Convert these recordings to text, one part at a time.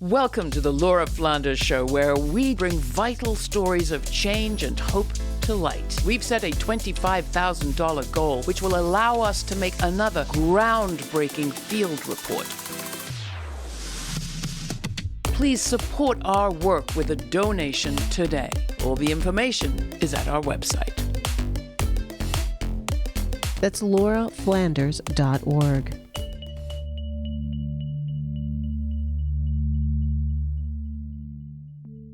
Welcome to the Laura Flanders Show, where we bring vital stories of change and hope to light. We've set a $25,000 goal, which will allow us to make another groundbreaking field report. Please support our work with a donation today. All the information is at our website. That's lauraflanders.org.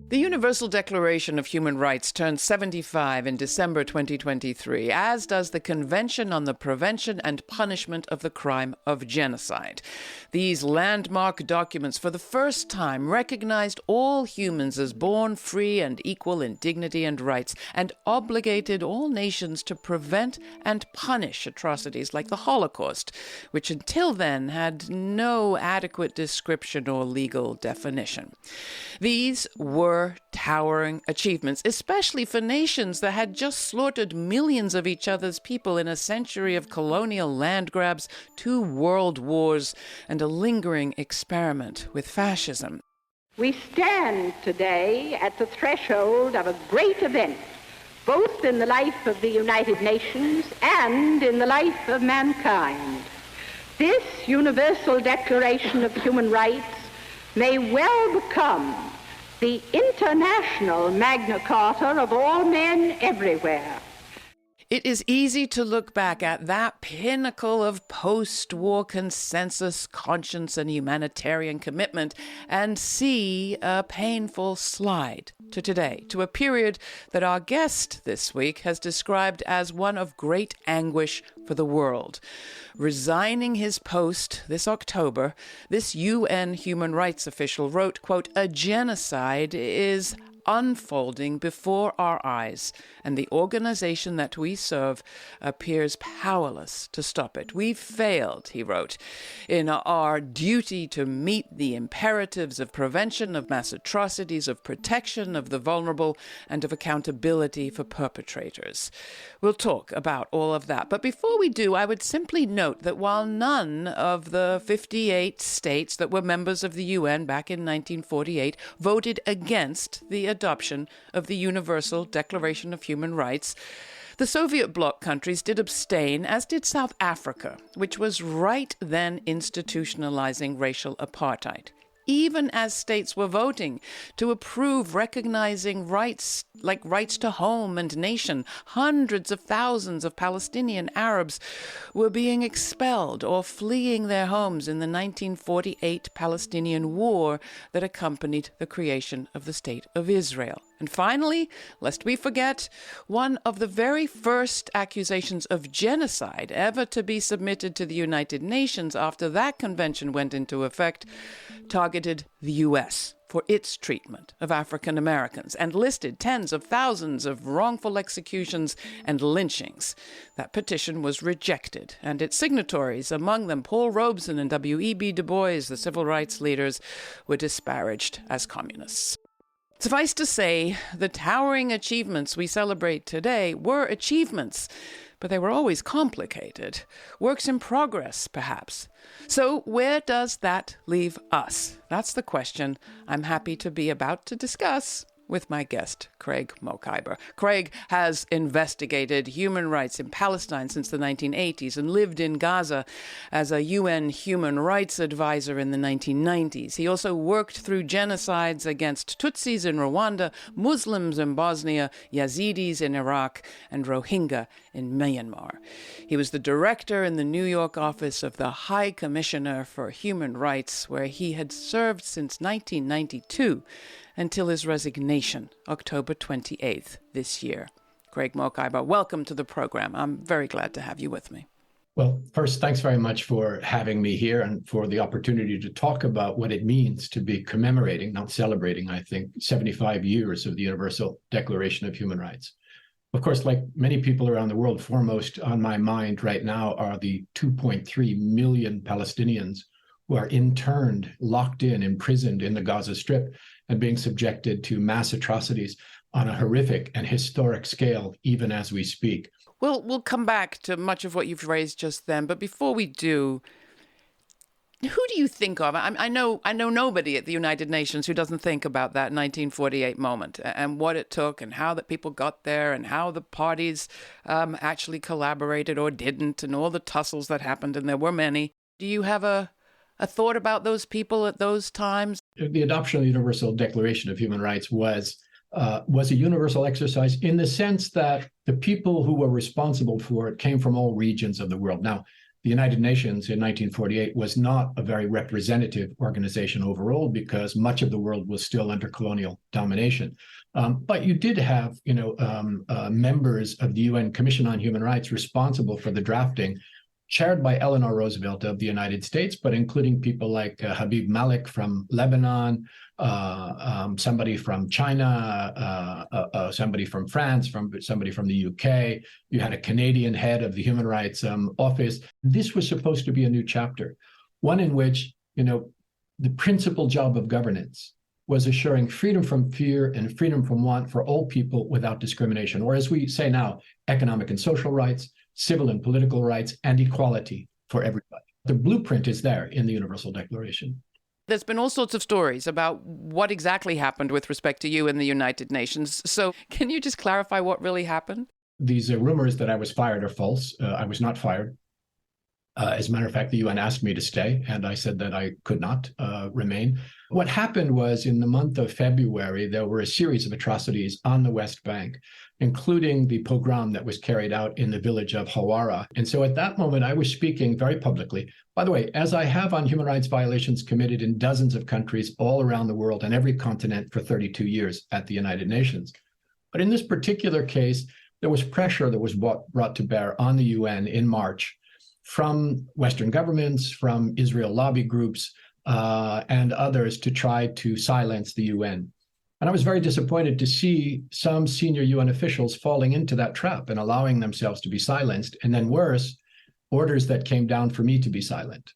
The Universal Declaration of Human Rights turns 75 in December 2023, as does the Convention on the Prevention and Punishment of the Crime of Genocide. These landmark documents, for the first time, recognized all humans as born free and equal in dignity and rights, and obligated all nations to prevent and punish atrocities like the Holocaust, which until then had no adequate description or legal definition. These were towering achievements, especially for nations that had just slaughtered millions of each other's people in a century of colonial land grabs, 2 world wars, and a lingering experiment with fascism. We stand today at the threshold of a great event, both in the life of the United Nations and in the life of mankind. This Universal Declaration of Human Rights may well become the international Magna Carta of all men everywhere. It is easy to look back at that pinnacle of post-war consensus, conscience, and humanitarian commitment and see a painful slide to today, to a period that our guest this week has described as one of great anguish for the world. Resigning his post this October, this UN human rights official wrote, quote, "A genocide is unfolding before our eyes, and the organization that we serve appears powerless to stop it. We've failed," he wrote, "in our duty to meet the imperatives of prevention of mass atrocities, of protection of the vulnerable, and of accountability for perpetrators." We'll talk about all of that. But before we do, I would simply note that while none of the 58 states that were members of the UN back in 1948 voted against the adoption of the Universal Declaration of Human Rights, the Soviet bloc countries did abstain, as did South Africa, which was right then institutionalizing racial apartheid. Even as states were voting to approve recognizing rights like rights to home and nation, hundreds of thousands of Palestinian Arabs were being expelled or fleeing their homes in the 1948 Palestinian War that accompanied the creation of the State of Israel. And finally, lest we forget, one of the very first accusations of genocide ever to be submitted to the United Nations after that convention went into effect targeted the U.S. for its treatment of African Americans and listed tens of thousands of wrongful executions and lynchings. That petition was rejected, and its signatories, among them Paul Robeson and W.E.B. Du Bois, the civil rights leaders, were disparaged as communists. Suffice to say, the towering achievements we celebrate today were achievements, but they were always complicated. Works in progress, perhaps. So where does that leave us? That's the question I'm happy to be about to discuss with my guest, Craig Mokhiber. Craig has investigated human rights in Palestine since the 1980s and lived in Gaza as a UN human rights advisor in the 1990s. He also worked through genocides against Tutsis in Rwanda, Muslims in Bosnia, Yazidis in Iraq, and Rohingya in Myanmar. He was the director in the New York office of the High Commissioner for Human Rights, where he had served since 1992. Until his resignation, October 28th this year. Craig Mokhiber, welcome to the program. I'm very glad to have you with me. Well, first, thanks very much for having me here and for the opportunity to talk about what it means to be commemorating, not celebrating, I think, 75 years of the Universal Declaration of Human Rights. Of course, like many people around the world, foremost on my mind right now are the 2.3 million Palestinians who are interned, locked in, imprisoned in the Gaza Strip, and being subjected to mass atrocities on a horrific and historic scale, even as we speak. We'll come back to much of what you've raised just then, but before we do, Who do you think of? I know nobody at the United Nations who doesn't think about that 1948 moment and what it took and how that people got there and how the parties actually collaborated or didn't and all the tussles that happened, and there were many. Do you have a thought about those people at those times? The adoption of the Universal Declaration of Human Rights was a universal exercise in the sense that the people who were responsible for it came from all regions of the world. Now, the United Nations in 1948 was not a very representative organization overall because much of the world was still under colonial domination. But you did have, members of the UN Commission on Human Rights responsible for the drafting, chaired by Eleanor Roosevelt of the United States, but including people like Habib Malik from Lebanon, somebody from China, somebody from France, somebody from the UK. You had a Canadian head of the Human Rights Office. This was supposed to be a new chapter, one in which, the principal job of governance was assuring freedom from fear and freedom from want for all people without discrimination, or as we say now, economic and social rights, civil and political rights, and equality for everybody. The blueprint is there in the Universal Declaration. There's been all sorts of stories about what exactly happened with respect to you in the United Nations. So can you just clarify what really happened? These rumors that I was fired are false. I was not fired. As a matter of fact, the UN asked me to stay, and I said that I could not remain. What happened was in the month of February, there were a series of atrocities on the West Bank, including the pogrom that was carried out in the village of Hawara. And so at that moment, I was speaking very publicly, by the way, as I have on human rights violations committed in dozens of countries all around the world and every continent for 32 years at the United Nations. But in this particular case, there was pressure that was brought to bear on the UN in March from Western governments, from Israel lobby groups, and others to try to silence the UN. And I was very disappointed to see some senior UN officials falling into that trap and allowing themselves to be silenced. And then worse, orders that came down for me to be silent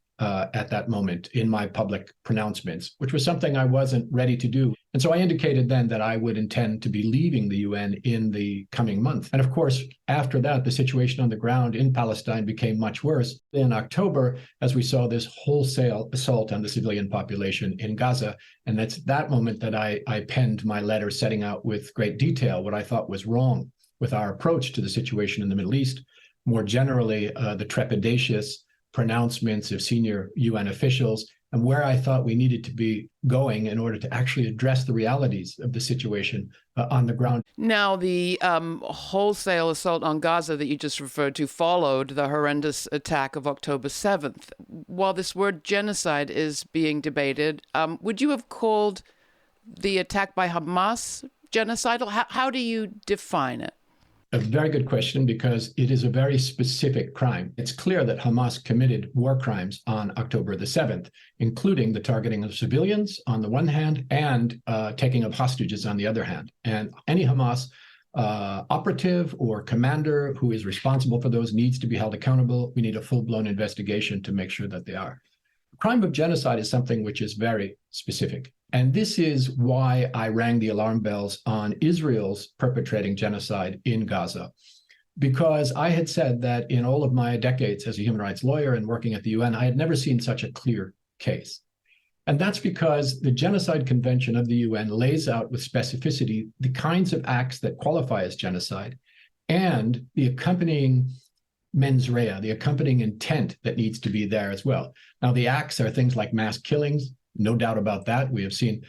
at that moment in my public pronouncements, which was something I wasn't ready to do. And so I indicated then that I would intend to be leaving the UN in the coming month. And of course, after that, the situation on the ground in Palestine became much worse. In October, as we saw this wholesale assault on the civilian population in Gaza, and that's that moment that I penned my letter setting out with great detail what I thought was wrong with our approach to the situation in the Middle East. More generally, the trepidatious pronouncements of senior UN officials and where I thought we needed to be going in order to actually address the realities of the situation on the ground. Now, the wholesale assault on Gaza that you just referred to followed the horrendous attack of October 7th. While this word genocide is being debated, would you have called the attack by Hamas genocidal? How do you define it? A very good question, because it is a very specific crime. It's clear that Hamas committed war crimes on October the 7th, including the targeting of civilians on the one hand and taking of hostages on the other hand. And any Hamas operative or commander who is responsible for those needs to be held accountable. We need a full-blown investigation to make sure that they are. Crime of genocide is something which is very specific. And this is why I rang the alarm bells on Israel's perpetrating genocide in Gaza, because I had said that in all of my decades as a human rights lawyer and working at the UN, I had never seen such a clear case. And that's because the Genocide Convention of the UN lays out with specificity the kinds of acts that qualify as genocide and the accompanying mens rea, the accompanying intent that needs to be there as well. Now, the acts are things like mass killings. No doubt about that. We have seen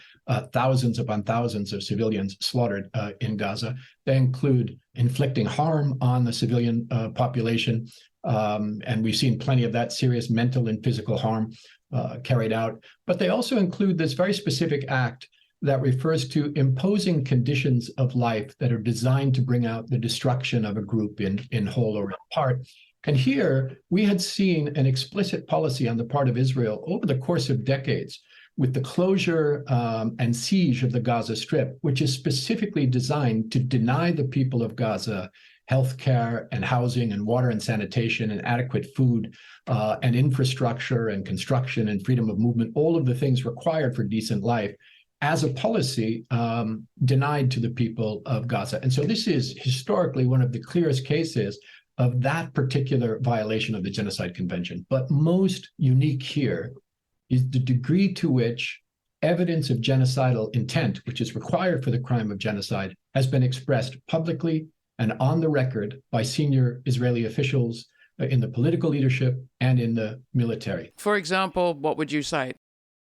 thousands upon thousands of civilians slaughtered in Gaza. They include inflicting harm on the civilian population. And we've seen plenty of that serious mental and physical harm carried out. But they also include this very specific act that refers to imposing conditions of life that are designed to bring out the destruction of a group in whole or in part. And here we had seen an explicit policy on the part of Israel over the course of decades with the closure and siege of the Gaza Strip, which is specifically designed to deny the people of Gaza healthcare and housing and water and sanitation and adequate food and infrastructure and construction and freedom of movement, all of the things required for decent life as a policy denied to the people of Gaza. And so this is historically one of the clearest cases of that particular violation of the Genocide Convention. But most unique here is the degree to which evidence of genocidal intent, which is required for the crime of genocide, has been expressed publicly and on the record by senior Israeli officials in the political leadership and in the military. For example, what would you cite?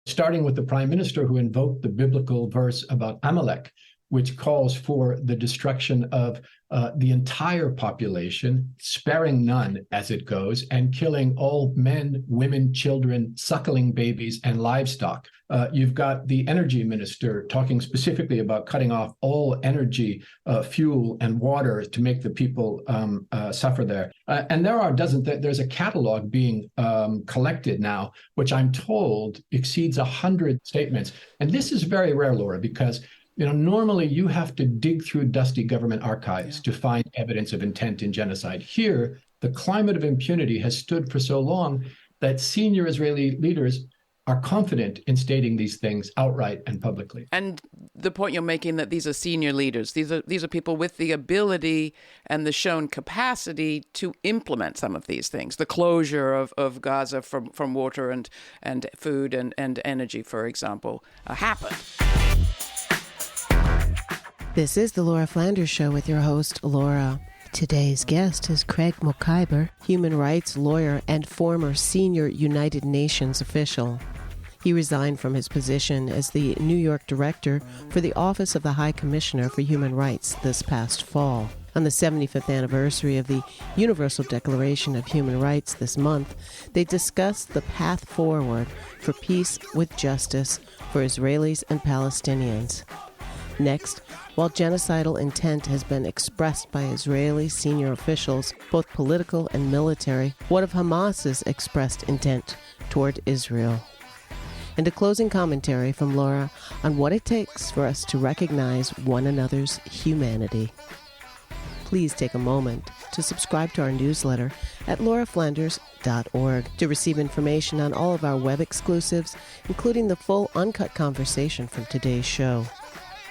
Starting with the prime minister, who invoked the biblical verse about Amalek, which calls for the destruction of the entire population, sparing none as it goes, and killing all men, women, children, suckling babies, and livestock. You've got the energy minister talking specifically about cutting off all energy, fuel, and water to make the people suffer there. And there's a catalog being collected now, which I'm told exceeds 100 statements. And this is very rare, Laura, because normally you have to dig through dusty government archives to find evidence of intent in genocide. Here, the climate of impunity has stood for so long that senior Israeli leaders are confident in stating these things outright and publicly. And the point you're making that these are senior leaders, these are people with the ability and the shown capacity to implement some of these things. The closure of Gaza from water and food and energy, for example, happened. This is the Laura Flanders Show with your host, Laura. Today's guest is Craig Mokhiber, human rights lawyer and former senior United Nations official. He resigned from his position as the New York director for the Office of the High Commissioner for Human Rights this past fall. On the 75th anniversary of the Universal Declaration of Human Rights this month, they discussed the path forward for peace with justice for Israelis and Palestinians. Next, while genocidal intent has been expressed by Israeli senior officials, both political and military, what of Hamas's expressed intent toward Israel? And a closing commentary from Laura on what it takes for us to recognize one another's humanity. Please take a moment to subscribe to our newsletter at lauraflanders.org to receive information on all of our web exclusives, including the full uncut conversation from today's show.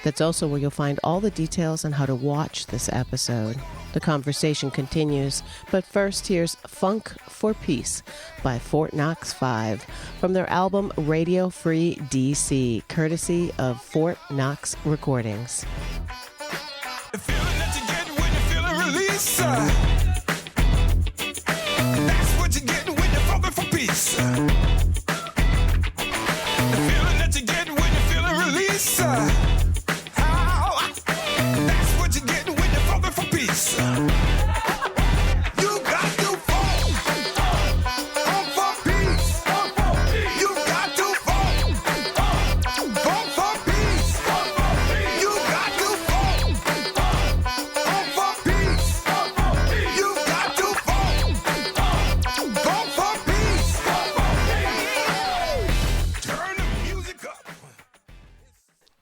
That's also where you'll find all the details on how to watch this episode. The conversation continues, but first here's Funk for Peace by Fort Knox 5 from their album Radio Free DC, courtesy of Fort Knox Recordings. The feeling that you get when you feel a release. That's what you get when you're funkin' for peace. The feeling that you get when you feel a release. That's what you get when you're funkin' for peace. You got to funk for peace. You got to funk for peace. You got to funk for peace. You got to funk for peace. Turn the music up.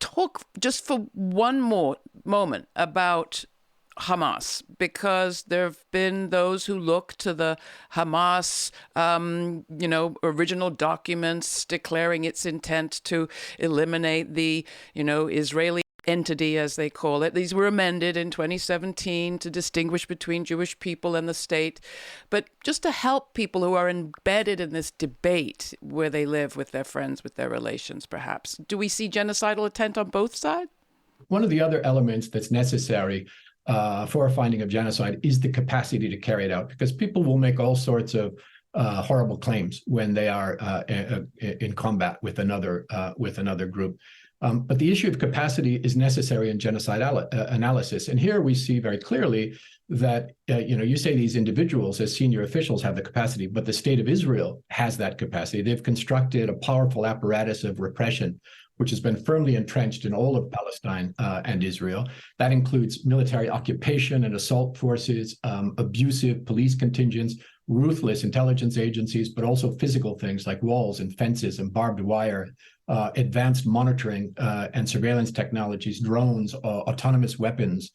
Talk just for one more moment about Hamas, because there have been those who look to the Hamas, original documents declaring its intent to eliminate the, Israeli entity, as they call it. These were amended in 2017 to distinguish between Jewish people and the state. But just to help people who are embedded in this debate where they live with their friends, with their relations, perhaps, do we see genocidal intent on both sides? One of the other elements that's necessary for a finding of genocide is the capacity to carry it out, because people will make all sorts of horrible claims when they are in combat with another group. But the issue of capacity is necessary in genocide analysis. And here we see very clearly that, you say these individuals as senior officials have the capacity, but the state of Israel has that capacity. They've constructed a powerful apparatus of repression, which has been firmly entrenched in all of Palestine and Israel. That includes military occupation and assault forces, abusive police contingents, ruthless intelligence agencies, but also physical things like walls and fences and barbed wire, advanced monitoring and surveillance technologies, drones, autonomous weapons,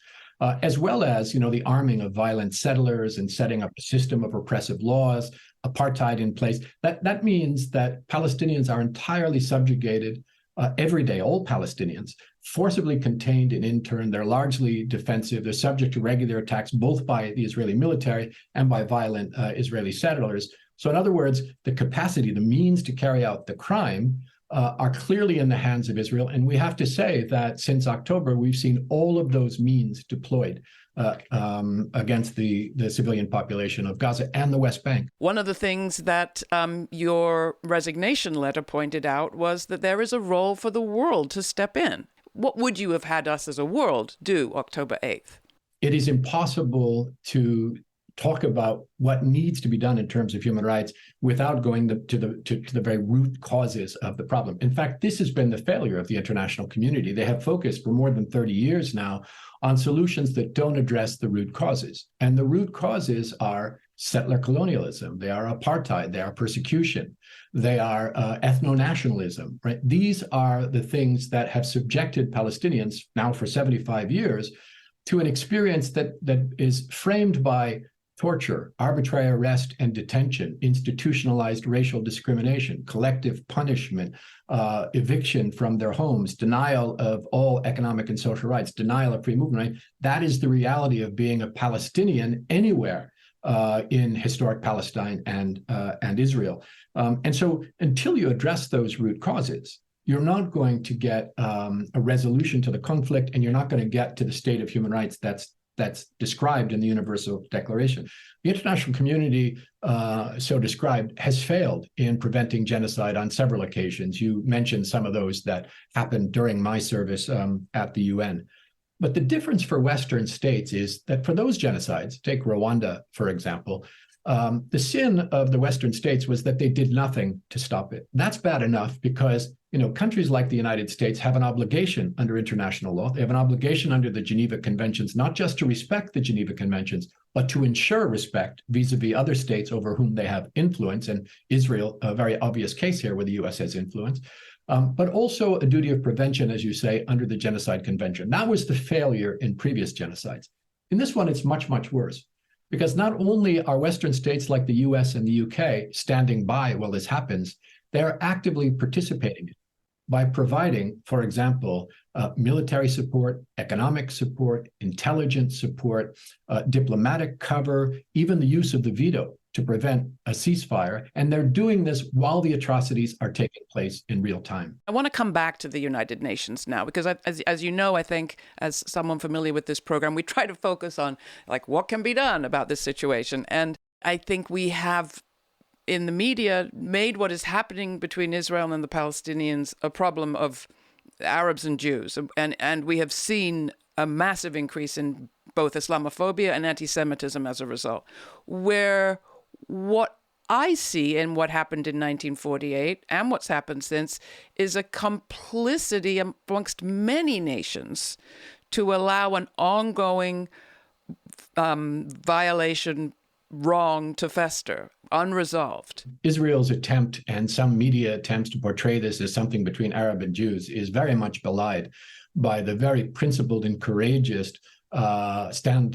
as well as, the arming of violent settlers and setting up a system of repressive laws, apartheid in place. That means that Palestinians are entirely subjugated every day, all Palestinians, forcibly contained and interned. They're largely defensive. They're subject to regular attacks, both by the Israeli military and by violent Israeli settlers, So in other words, the capacity, the means to carry out the crime are clearly in the hands of Israel. And we have to say that since October, we've seen all of those means deployed against the civilian population of Gaza and the West Bank. One of the things that your resignation letter pointed out was that there is a role for the world to step in. What would you have had us as a world do October 8th? It is impossible to talk about what needs to be done in terms of human rights without going to the very root causes of the problem. In fact, this has been the failure of the international community. They have focused for more than 30 years now on solutions that don't address the root causes. And the root causes are settler colonialism, they are apartheid, they are persecution, they are ethno-nationalism, right? These are the things that have subjected Palestinians now for 75 years to an experience that is framed by torture, arbitrary arrest and detention, institutionalized racial discrimination, collective punishment, eviction from their homes, denial of all economic and social rights, denial of free movement, right? That is the reality of being a Palestinian anywhere in historic Palestine and Israel. And so until you address those root causes, you're not going to get a resolution to the conflict, and you're not going to get to the state of human rights that's described in the Universal Declaration. The international community, so described, has failed in preventing genocide on several occasions. You mentioned some of those that happened during my service at the UN. But the difference for Western states is that for those genocides, take Rwanda, for example, the sin of the Western states was that they did nothing to stop it. That's bad enough because, countries like the United States have an obligation under international law. They have an obligation under the Geneva Conventions, not just to respect the Geneva Conventions, but to ensure respect vis-a-vis other states over whom they have influence. And Israel, a very obvious case here where the US has influence. But also a duty of prevention, as you say, under the Genocide Convention. That was the failure in previous genocides. In this one, it's much, much worse. Because not only are Western states like the US and the UK standing by while this happens, they're actively participating by providing, for example, military support, economic support, intelligence support, diplomatic cover, even the use of the veto to prevent a ceasefire. And they're doing this while the atrocities are taking place in real time. I want to come back to the United Nations now, because as you know, I think as someone familiar with this program, we try to focus on what can be done about this situation. And I think we have in the media made what is happening between Israel and the Palestinians a problem of Arabs and Jews. And we have seen a massive increase in both Islamophobia and anti-Semitism as a result, where what I see in what happened in 1948 and what's happened since is a complicity amongst many nations to allow an ongoing violation, wrong to fester, unresolved. Israel's attempt, and some media attempts to portray this as something between Arab and Jews, is very much belied by the very principled and courageous stand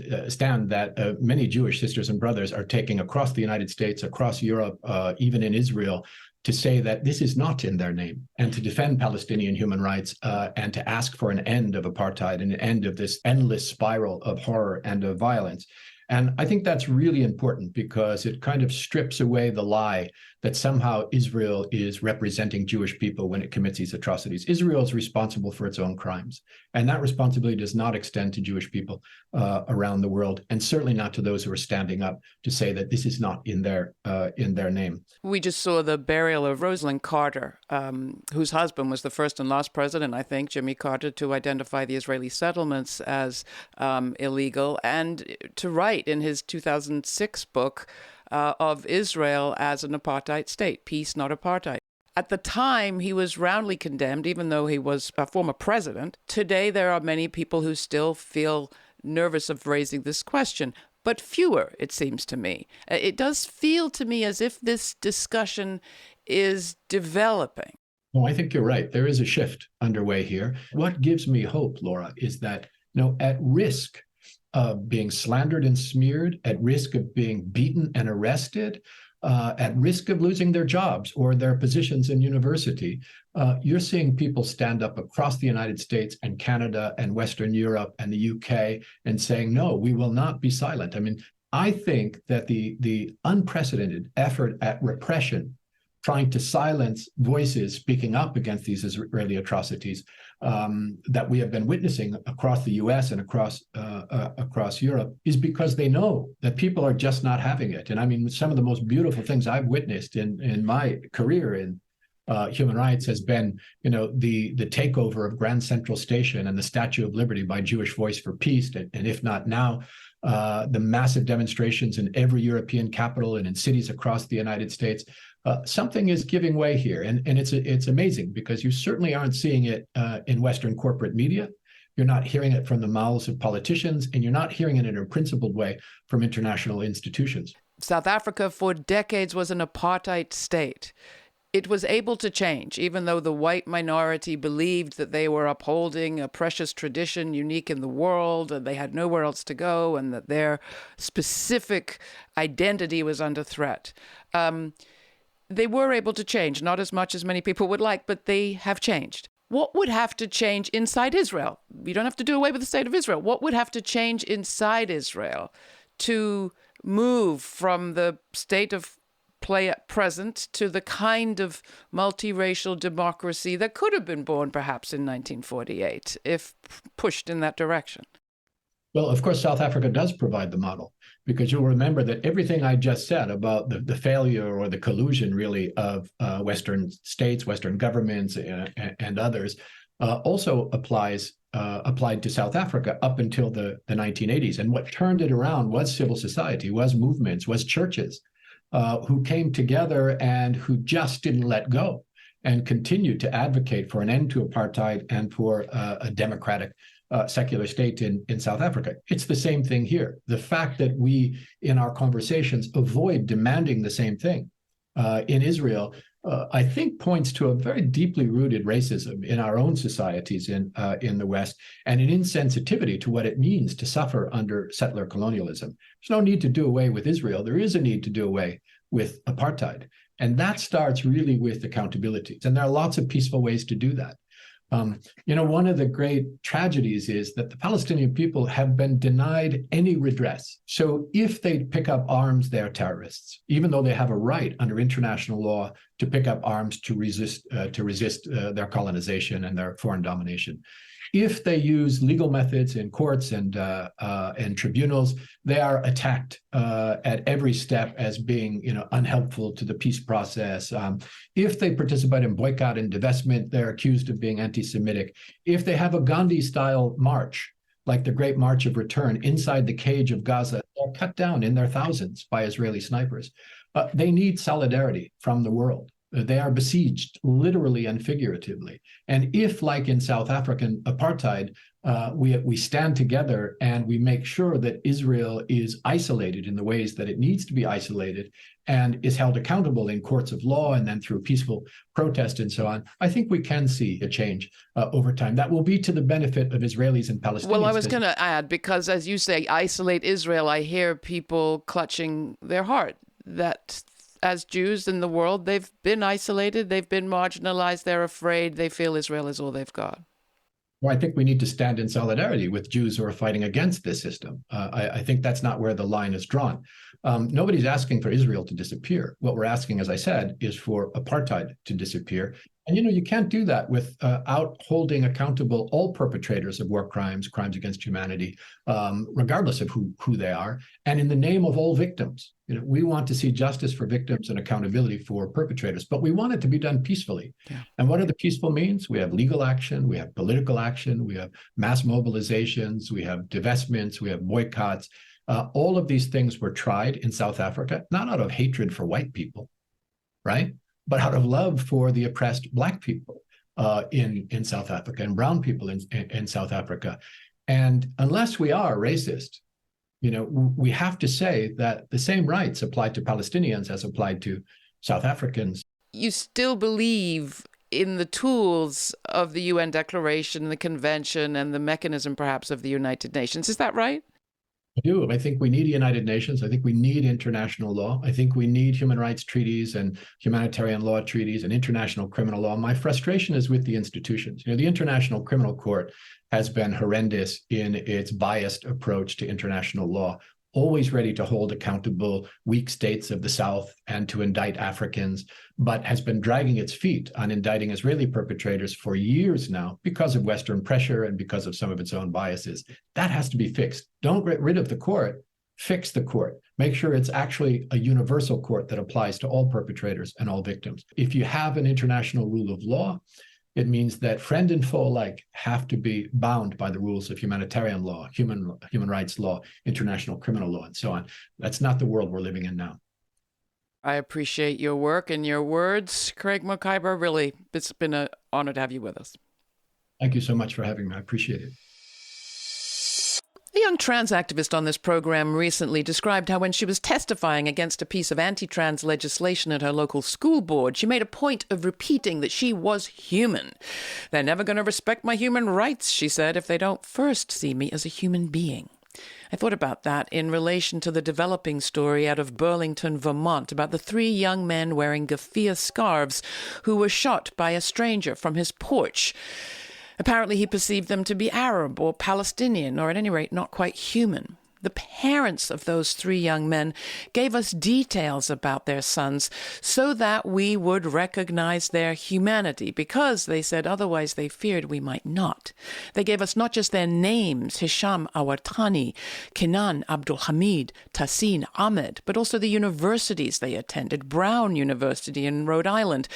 that many Jewish sisters and brothers are taking across the United States, across Europe, even in Israel, to say that this is not in their name, and to defend Palestinian human rights and to ask for an end of apartheid and an end of this endless spiral of horror and of violence. And I think that's really important because it kind of strips away the lie that somehow Israel is representing Jewish people when it commits these atrocities. Israel is responsible for its own crimes. And that responsibility does not extend to Jewish people around the world, and certainly not to those who are standing up to say that this is not in their name. We just saw the burial of Rosalind Carter, whose husband was the first and last president, I think, Jimmy Carter, to identify the Israeli settlements as illegal and to write in his 2006 book of Israel as an apartheid state, peace, not apartheid. At the time, he was roundly condemned, even though he was a former president. Today, there are many people who still feel nervous of raising this question, but fewer, it seems to me. It does feel to me as if this discussion is developing. Well, I think you're right. There is a shift underway here. What gives me hope, Laura, is that, at risk of being slandered and smeared, at risk of being beaten and arrested, at risk of losing their jobs or their positions in university, you're seeing people stand up across the United States and Canada and Western Europe and the UK and saying, no, we will not be silent. I mean, I think that the unprecedented effort at repression, trying to silence voices speaking up against these Israeli atrocities that we have been witnessing across the U.S. and across Europe, is because they know that people are just not having it. And I mean, some of the most beautiful things I've witnessed in my career in human rights has been, the takeover of Grand Central Station and the Statue of Liberty by Jewish Voice for Peace, and if not now, the massive demonstrations in every European capital and in cities across the United States. Something is giving way here, and it's amazing, because you certainly aren't seeing it in Western corporate media. You're not hearing it from the mouths of politicians, and you're not hearing it in a principled way from international institutions. South Africa for decades was an apartheid state. It was able to change, even though the white minority believed that they were upholding a precious tradition unique in the world, and they had nowhere else to go, and that their specific identity was under threat. They were able to change, not as much as many people would like, but they have changed. What would have to change inside Israel? You don't have to do away with the state of Israel. What would have to change inside Israel to move from the state of play at present to the kind of multiracial democracy that could have been born perhaps in 1948 if pushed in that direction? Well, of course, South Africa does provide the model, because you'll remember that everything I just said about the failure or the collusion, really, of Western states, Western governments, and others also applied to South Africa up until the 1980s. And what turned it around was civil society, was movements, was churches who came together and who just didn't let go and continued to advocate for an end to apartheid and for a democratic secular state in South Africa. It's the same thing here. The fact that we, in our conversations, avoid demanding the same thing in Israel, I think points to a very deeply rooted racism in our own societies in the West, and an insensitivity to what it means to suffer under settler colonialism. There's no need to do away with Israel. There is a need to do away with apartheid. And that starts really with accountabilities. And there are lots of peaceful ways to do that. One of the great tragedies is that the Palestinian people have been denied any redress. So if they pick up arms, they're terrorists, even though they have a right under international law to pick up arms to resist their colonization and their foreign domination. If they use legal methods in courts and tribunals, they are attacked at every step as being, unhelpful to the peace process. If they participate in boycott and divestment, they're accused of being anti-Semitic. If they have a Gandhi-style march, like the Great March of Return, inside the cage of Gaza, they're cut down in their thousands by Israeli snipers. They need solidarity from the world. They are besieged, literally and figuratively. And if, like in South African apartheid, we stand together and we make sure that Israel is isolated in the ways that it needs to be isolated and is held accountable in courts of law and then through peaceful protest and so on, I think we can see a change over time. That will be to the benefit of Israelis and Palestinians. Well, I was going to add, because as you say, isolate Israel, I hear people clutching their heart that as Jews in the world, they've been isolated, they've been marginalized, they're afraid, they feel Israel is all they've got. Well, I think we need to stand in solidarity with Jews who are fighting against this system. I think that's not where the line is drawn. Nobody's asking for Israel to disappear. What we're asking, as I said, is for apartheid to disappear. And, you can't do that without holding accountable all perpetrators of war crimes, crimes against humanity, regardless of who they are, and in the name of all victims. We want to see justice for victims and accountability for perpetrators, but we want it to be done peacefully. Yeah. And what are the peaceful means? We have legal action, we have political action, we have mass mobilizations, we have divestments, we have boycotts. All of these things were tried in South Africa, not out of hatred for white people, right? But out of love for the oppressed Black people in South Africa and brown people in South Africa. And unless we are racist, we have to say that the same rights apply to Palestinians as applied to South Africans. You still believe in the tools of the UN Declaration, the Convention, and the mechanism perhaps of the United Nations. Is that right? I do. I think we need United Nations. I think we need international law. I think we need human rights treaties and humanitarian law treaties and international criminal law. My frustration is with the institutions. The International Criminal Court has been horrendous in its biased approach to international law. always ready to hold accountable weak states of the South and to indict Africans, but has been dragging its feet on indicting Israeli perpetrators for years now because of Western pressure and because of some of its own biases. That has to be fixed. Don't get rid of the court. Fix the court. Make sure it's actually a universal court that applies to all perpetrators and all victims. If you have an international rule of law, it means that friend and foe alike have to be bound by the rules of humanitarian law, human rights law, international criminal law, and so on. That's not the world we're living in now. I appreciate your work and your words, Craig Mokhiber. Really, it's been an honor to have you with us. Thank you so much for having me. I appreciate it. A young trans activist on this program recently described how when she was testifying against a piece of anti-trans legislation at her local school board, she made a point of repeating that she was human. They're never going to respect my human rights, she said, if they don't first see me as a human being. I thought about that in relation to the developing story out of Burlington, Vermont, about the 3 young men wearing Gaffia scarves who were shot by a stranger from his porch. Apparently he perceived them to be Arab or Palestinian, or at any rate not quite human. The parents of those 3 young men gave us details about their sons so that we would recognize their humanity, because, they said, otherwise they feared we might not. They gave us not just their names, Hisham Awatani, Kenan Abdul Hamid, Tassin Ahmed, but also the universities they attended: Brown University in Rhode Island,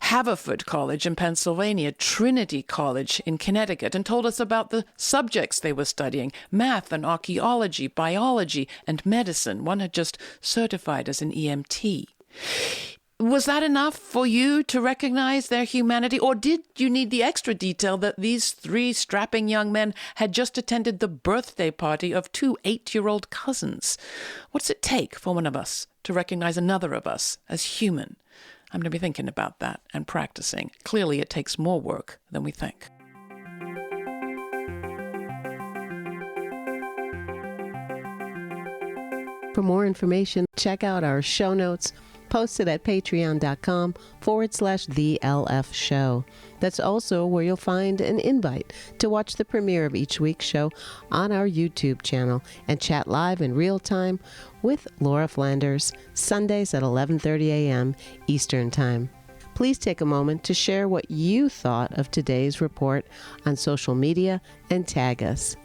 Haverford College in Pennsylvania, Trinity College in Connecticut, and told us about the subjects they were studying: math and archaeology, biology, and medicine. One had just certified as an EMT. Was that enough for you to recognize their humanity, or did you need the extra detail that these 3 strapping young men had just attended the birthday party of 2 8-year-old cousins? What does it take for one of us to recognize another of us as human? I'm going to be thinking about that and practicing. Clearly, it takes more work than we think. For more information, check out our show notes posted at patreon.com/TheLF Show. That's also where you'll find an invite to watch the premiere of each week's show on our YouTube channel and chat live in real time with Laura Flanders, Sundays at 11:30 a.m. Eastern Time. Please take a moment to share what you thought of today's report on social media and tag us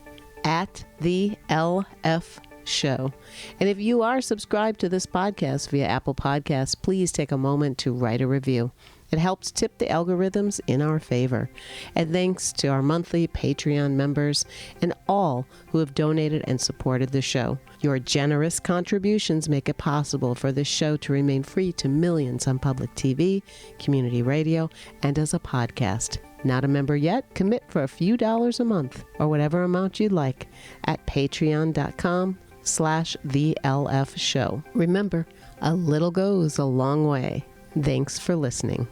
at the LF Show. And if you are subscribed to this podcast via Apple Podcasts, please take a moment to write a review. It helps tip the algorithms in our favor. And thanks to our monthly Patreon members and all who have donated and supported the show. Your generous contributions make it possible for this show to remain free to millions on public TV, community radio, and as a podcast. Not a member yet? Commit for a few dollars a month or whatever amount you'd like at patreon.com/TheLF Show. Remember, a little goes a long way. Thanks for listening.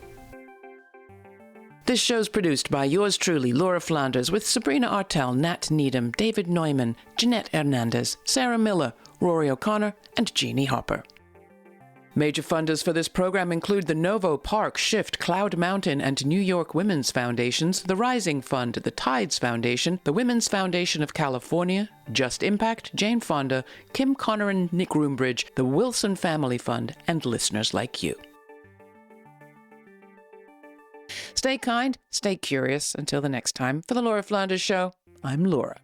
This show's produced by yours truly, Laura Flanders, with Sabrina Artel, Nat Needham, David Neumann, Jeanette Hernandez, Sarah Miller, Rory O'Connor, and Jeannie Hopper. Major funders for this program include the Novo Park, Shift, Cloud Mountain, and New York Women's Foundations, the Rising Fund, the Tides Foundation, the Women's Foundation of California, Just Impact, Jane Fonda, Kim Connor and Nick Groombridge, the Wilson Family Fund, and listeners like you. Stay kind, stay curious. Until the next time, for the Laura Flanders Show, I'm Laura.